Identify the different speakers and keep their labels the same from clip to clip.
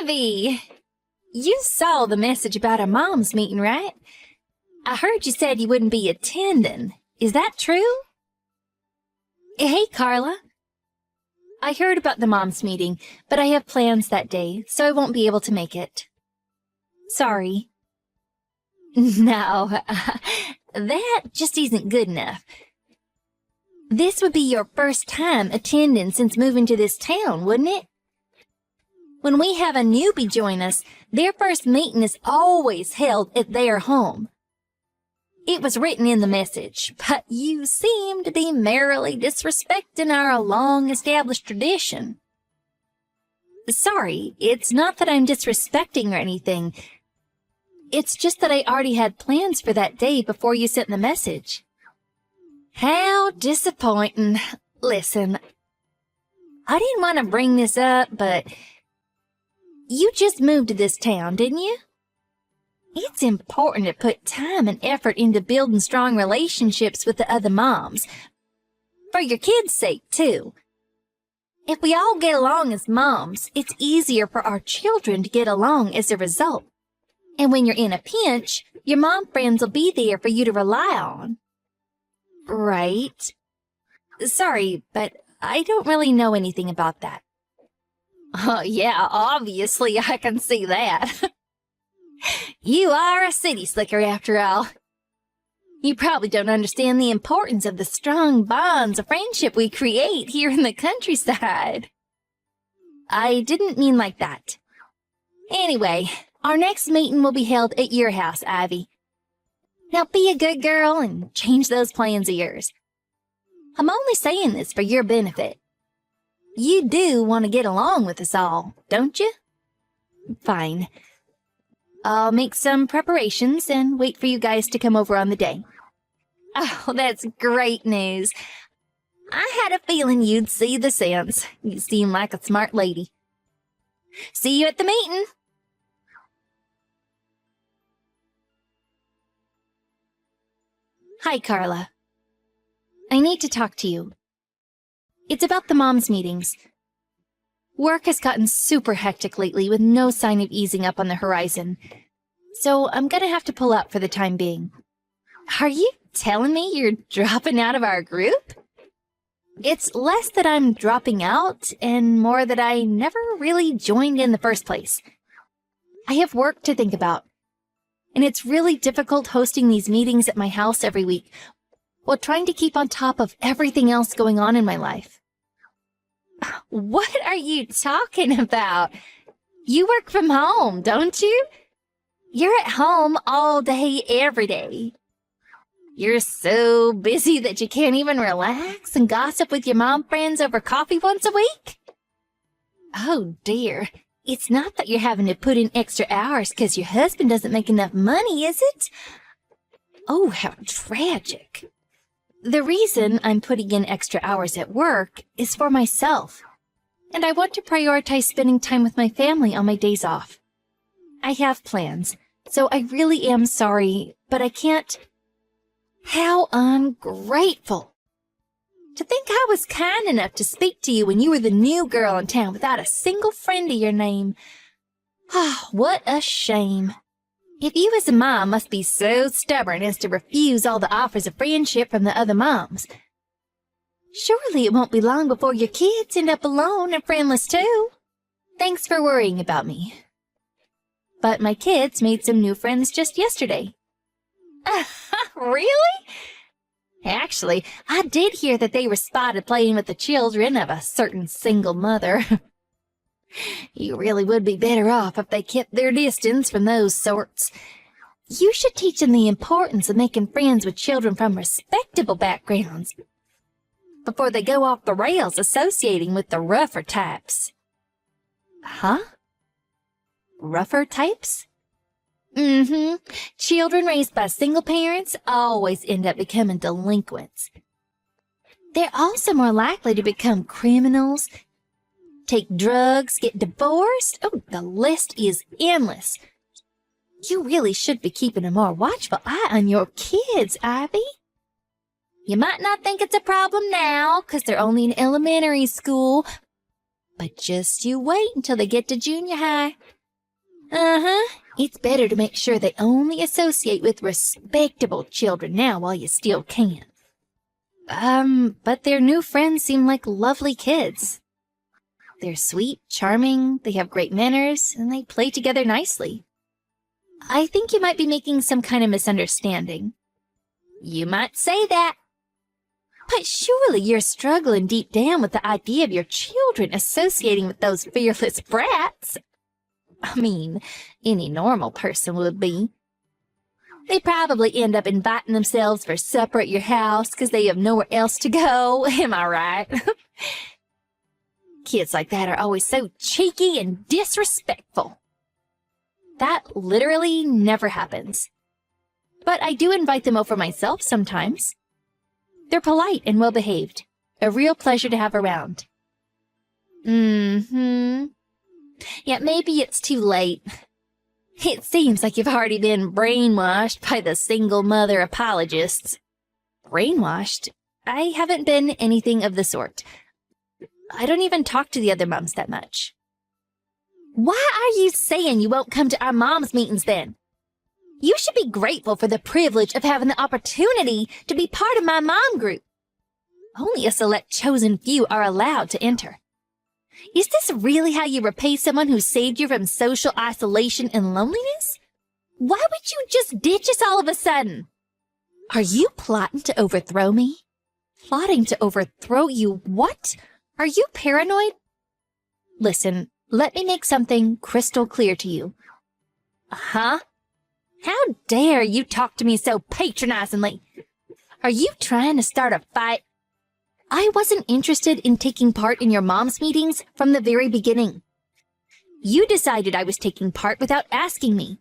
Speaker 1: Ivy! You saw the message about our mom's meeting, right? I heard you said you wouldn't be attending. Is that true? Hey, Carla. I heard about the mom's meeting, but I have plans that day, so I won't be able to make it. Sorry. No, that just isn't good enough. This would be your first time attending since moving to this town, wouldn't it? When we have a newbie join us, their first meeting is always held at their home. It was written in the message, but you seem to be merrily disrespecting our long-established tradition. Sorry, it's not that I'm disrespecting or anything. It's just that I already had plans for that day before you sent the message. How disappointing. Listen, I didn't want to bring this up, but you just moved to this town, didn't you? It's important to put time and effort into building strong relationships with the other moms. For your kids' sake, too. If we all get along as moms, it's easier for our children to get along as a result. And when you're in a pinch, your mom friends will be there for you to rely on. Right. Sorry, but I don't really know anything about that. Yeah, obviously I can see that. You are a city slicker after all. You probably don't understand the importance of the strong bonds of friendship we create here in the countryside. I didn't mean like that. Anyway, our next meeting will be held at your house, Ivy. Now be a good girl and change those plans of yours. I'm only saying this for your benefit. You do want to get along with us all, don't you? Fine. I'll make some preparations and wait for you guys to come over on the day. Oh, that's great news. I had a feeling you'd see the sense. You seem like a smart lady. See you at the meeting. Hi, Carla. I need to talk to you. It's about the mom's meetings. Work has gotten super hectic lately with no sign of easing up on the horizon, so I'm gonna have to pull out for the time being. Are you telling me you're dropping out of our group? It's less that I'm dropping out and more that I never really joined in the first place. I have work to think about, and it's really difficult hosting these meetings at my house every week while trying to keep on top of everything else going on in my life. What are you talking about? You work from home, don't you? You're at home all day, every day. You're so busy that you can't even relax and gossip with your mom friends over coffee once a week? Oh, dear. It's not that you're having to put in extra hours because your husband doesn't make enough money, is it? Oh, how tragic. The reason I'm putting in extra hours at work is for myself, and I want to prioritize spending time with my family on my days off. I have plans, so I really am sorry, but I can't. How ungrateful. To think I was kind enough to speak to you when you were the new girl in town without a single friend of your name. Ah, what a shame. If you as a mom must be so stubborn as to refuse all the offers of friendship from the other moms, surely it won't be long before your kids end up alone and friendless too. Thanks for worrying about me. But my kids made some new friends just yesterday. Really? Actually, I did hear that they were spotted playing with the children of a certain single mother. You really would be better off if they kept their distance from those sorts. You should teach them the importance of making friends with children from respectable backgrounds before they go off the rails associating with the rougher types. Huh? Rougher types? Mm-hmm. Children raised by single parents always end up becoming delinquents. They're also more likely to become criminals, take drugs, get divorced. Oh, the list is endless. You really should be keeping a more watchful eye on your kids, Ivy. You might not think it's a problem now, 'cause they're only in elementary school, But just you wait until they get to junior high. It's better to make sure they only associate with respectable children now while you still can. But their new friends seem like lovely kids. They're sweet, charming, they have great manners, and they play together nicely. I think you might be making some kind of misunderstanding. You might say that. But surely you're struggling deep down with the idea of your children associating with those fearless brats. I mean, any normal person would be. They probably end up inviting themselves for supper at your house because they have nowhere else to go. Am I right? Kids like that are always so cheeky and disrespectful. That literally never happens. But I do invite them over myself sometimes. They're polite and well-behaved. A real pleasure to have around. Yeah, maybe it's too late. It seems like you've already been brainwashed by the single mother apologists. Brainwashed? I haven't been anything of the sort. I don't even talk to the other moms that much. Why are you saying you won't come to our moms' meetings then? You should be grateful for the privilege of having the opportunity to be part of my mom group. Only a select chosen few are allowed to enter. Is this really how you repay someone who saved you from social isolation and loneliness? Why would you just ditch us all of a sudden? Are you plotting to overthrow me? Plotting to overthrow you? What? Are you paranoid? Listen, let me make something crystal clear to you. Huh? How dare you talk to me so patronizingly? Are you trying to start a fight? I wasn't interested in taking part in your mom's meetings from the very beginning. You decided I was taking part without asking me.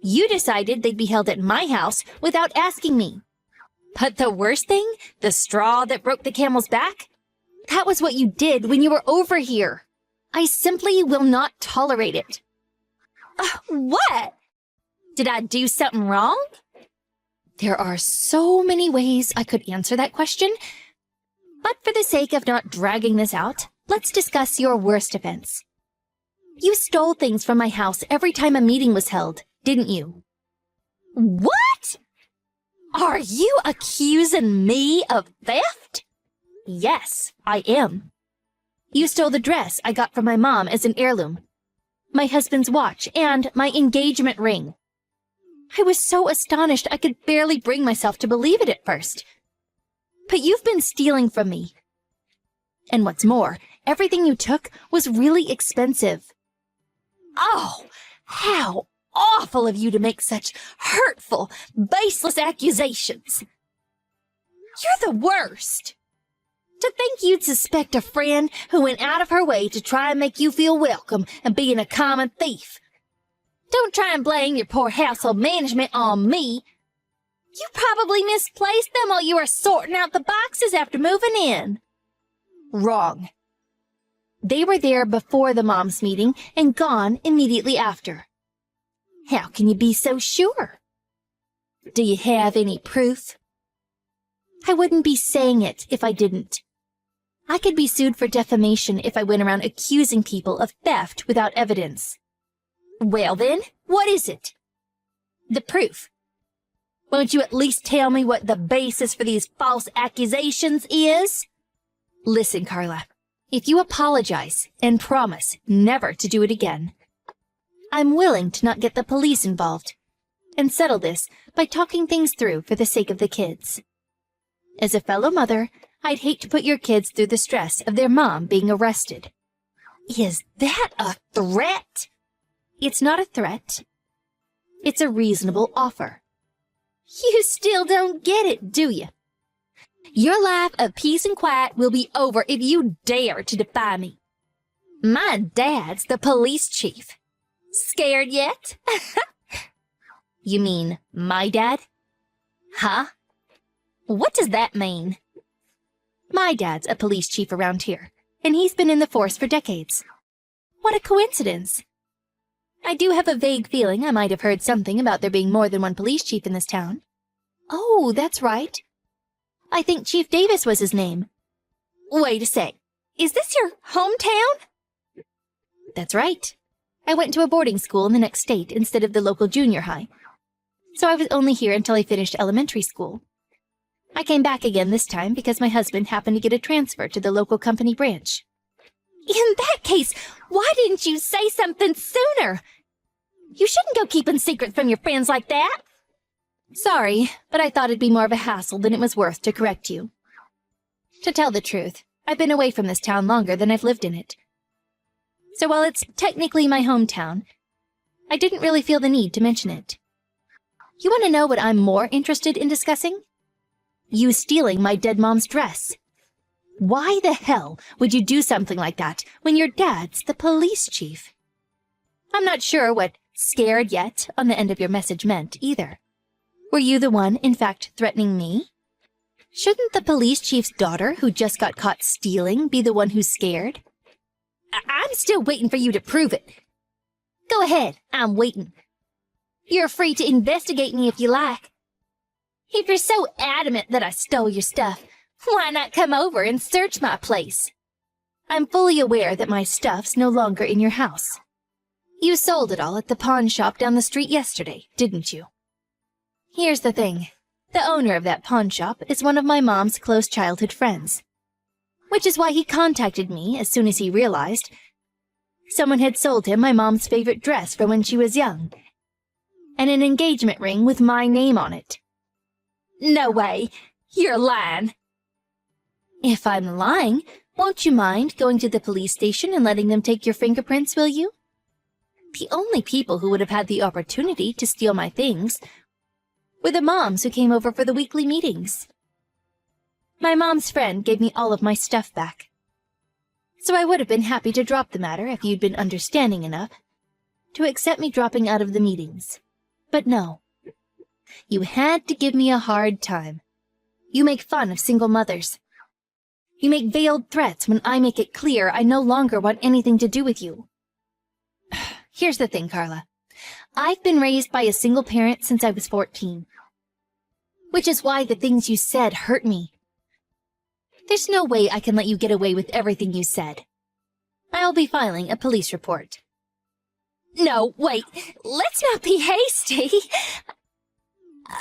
Speaker 1: You decided they'd be held at my house without asking me. But the worst thing, the straw that broke the camel's back, that was what you did when you were over here. I simply will not tolerate it. What? Did I do something wrong? There are so many ways I could answer that question, but for the sake of not dragging this out, let's discuss your worst offense. You stole things from my house every time a meeting was held, didn't you? What? Are you accusing me of theft? Yes, I am. You stole the dress I got from my mom as an heirloom, my husband's watch, and my engagement ring. I was so astonished I could barely bring myself to believe it at first. But you've been stealing from me. And what's more, everything you took was really expensive. Oh, how awful of you to make such hurtful, baseless accusations. You're the worst. To think you'd suspect a friend who went out of her way to try and make you feel welcome and being a common thief. Don't try and blame your poor household management on me. You probably misplaced them while you were sorting out the boxes after moving in. Wrong. They were there before the mom's meeting and gone immediately after. How can you be so sure? Do you have any proof? I wouldn't be saying it if I didn't. I could be sued for defamation if I went around accusing people of theft without evidence. Well then, what is it? The proof. Won't you at least tell me what the basis for these false accusations is? Listen, Carla, if you apologize and promise never to do it again, I'm willing to not get the police involved and settle this by talking things through for the sake of the kids. As a fellow mother, I'd hate to put your kids through the stress of their mom being arrested. Is that a threat? It's not a threat. It's a reasonable offer. You still don't get it, do you? Your life of peace and quiet will be over if you dare to defy me. My dad's the police chief. Scared yet? You mean my dad? Huh? What does that mean? My dad's a police chief around here, and he's been in the force for decades. What a coincidence. I do have a vague feeling I might have heard something about there being more than one police chief in this town. Oh, that's right. I think Chief Davis was his name. Wait a sec. Is this your hometown? That's right. I went to a boarding school in the next state instead of the local junior high. So I was only here until I finished elementary school. I came back again this time because my husband happened to get a transfer to the local company branch. In that case, why didn't you say something sooner? You shouldn't go keeping secrets from your friends like that. Sorry, but I thought it'd be more of a hassle than it was worth to correct you. To tell the truth, I've been away from this town longer than I've lived in it. So while it's technically my hometown, I didn't really feel the need to mention it. You want to know what I'm more interested in discussing? You stealing my dead mom's dress. Why the hell would you do something like that when your dad's the police chief? I'm not sure what scared yet on the end of your message meant either. Were you the one, in fact, threatening me? Shouldn't the police chief's daughter, who just got caught stealing, be the one who's scared? I'm still waiting for you to prove it. Go ahead, I'm waiting. You're free to investigate me if you like. If you're so adamant that I stole your stuff, why not come over and search my place? I'm fully aware that my stuff's no longer in your house. You sold it all at the pawn shop down the street yesterday, didn't you? Here's the thing. The owner of that pawn shop is one of my mom's close childhood friends. Which is why he contacted me as soon as he realized someone had sold him my mom's favorite dress from when she was young, and an engagement ring with my name on it. No way! You're lying! If I'm lying, won't you mind going to the police station and letting them take your fingerprints, will you? The only people who would have had the opportunity to steal my things were the moms who came over for the weekly meetings. My mom's friend gave me all of my stuff back. So I would have been happy to drop the matter if you'd been understanding enough to accept me dropping out of the meetings. But no. You had to give me a hard time. You make fun of single mothers. You make veiled threats when I make it clear I no longer want anything to do with you. Here's the thing, Carla. I've been raised by a single parent since I was 14. Which is why the things you said hurt me. There's no way I can let you get away with everything you said. I'll be filing a police report. No, wait, let's not be hasty.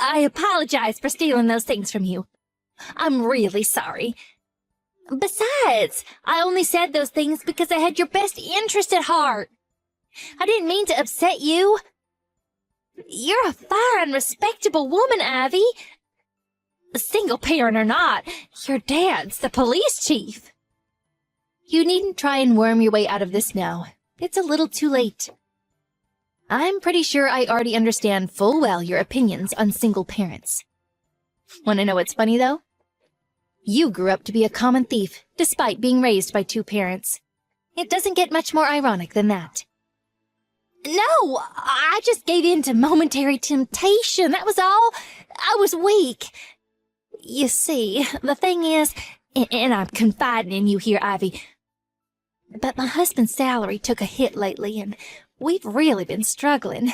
Speaker 1: I apologize for stealing those things from you. I'm really sorry. Besides, I only said those things because I had your best interest at heart. I didn't mean to upset you. You're a fine, respectable woman, Ivy. Single parent or not, your dad's the police chief. You needn't try and worm your way out of this now. It's a little too late. I'm pretty sure I already understand full well your opinions on single parents. Want to know what's funny, though? You grew up to be a common thief, despite being raised by two parents. It doesn't get much more ironic than that. No, I just gave in to momentary temptation, that was all. I was weak. You see, the thing is, and I'm confiding in you here, Ivy, but my husband's salary took a hit lately, and we've really been struggling.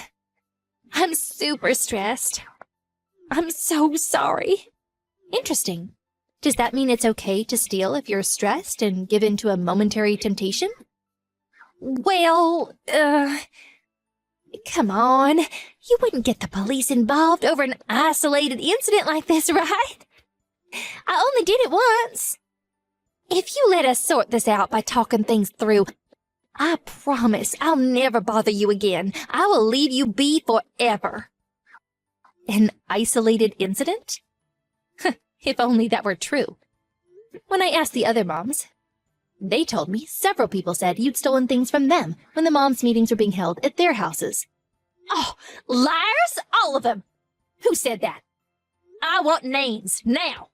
Speaker 1: I'm super stressed. I'm so sorry. Interesting. Does that mean it's okay to steal if you're stressed and give in to a momentary temptation? Well, come on. You wouldn't get the police involved over an isolated incident like this, right? I only did it once. If you let us sort this out by talking things through, I promise I'll never bother you again. I will leave you be forever. An isolated incident? If only that were true. When I asked the other moms, they told me several people said you'd stolen things from them when the moms' meetings were being held at their houses. Oh, liars, all of them! Who said that? I want names, now!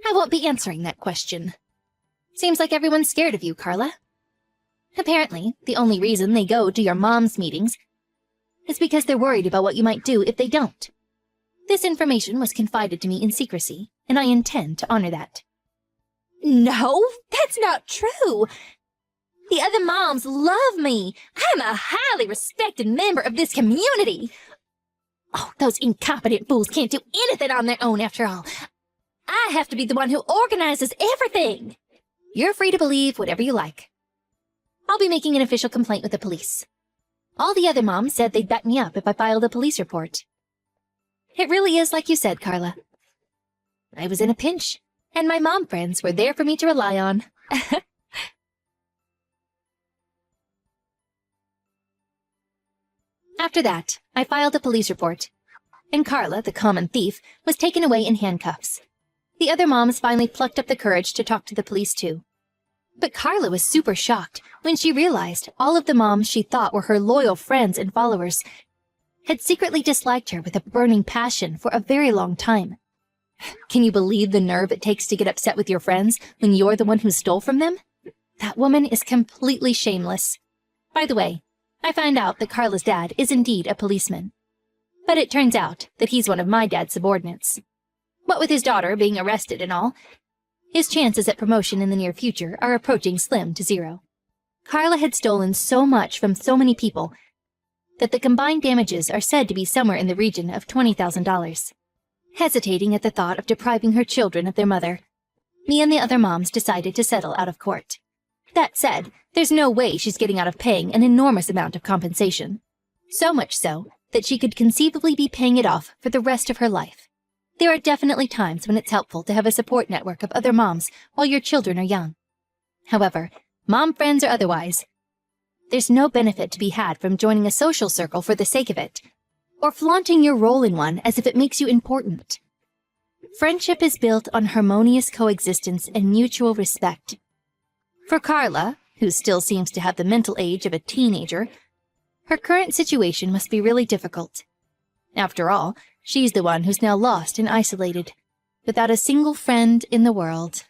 Speaker 1: I won't be answering that question. Seems like everyone's scared of you, Carla. Apparently, the only reason they go to your mom's meetings is because they're worried about what you might do if they don't. This information was confided to me in secrecy, and I intend to honor that. No, that's not true. The other moms love me. I'm a highly respected member of this community. Oh, those incompetent fools can't do anything on their own after all. I have to be the one who organizes everything. You're free to believe whatever you like. I'll be making an official complaint with the police. All the other moms said they'd back me up if I filed a police report. It really is like you said, Carla. I was in a pinch, and my mom friends were there for me to rely on. After that, I filed a police report, and Carla, the common thief, was taken away in handcuffs. The other moms finally plucked up the courage to talk to the police too. But Carla was super shocked when she realized all of the moms she thought were her loyal friends and followers had secretly disliked her with a burning passion for a very long time. Can you believe the nerve it takes to get upset with your friends when you're the one who stole from them? That woman is completely shameless. By the way, I found out that Carla's dad is indeed a policeman. But it turns out that he's one of my dad's subordinates. What with his daughter being arrested and all, his chances at promotion in the near future are approaching slim to zero. Carla had stolen so much from so many people that the combined damages are said to be somewhere in the region of $20,000. Hesitating at the thought of depriving her children of their mother, me and the other moms decided to settle out of court. That said, there's no way she's getting out of paying an enormous amount of compensation. So much so that she could conceivably be paying it off for the rest of her life. There are definitely times when it's helpful to have a support network of other moms while your children are young. However, mom friends or otherwise, there's no benefit to be had from joining a social circle for the sake of it, or flaunting your role in one as if it makes you important. Friendship is built on harmonious coexistence and mutual respect. For Carla, who still seems to have the mental age of a teenager, her current situation must be really difficult. After all, she's the one who's now lost and isolated, without a single friend in the world.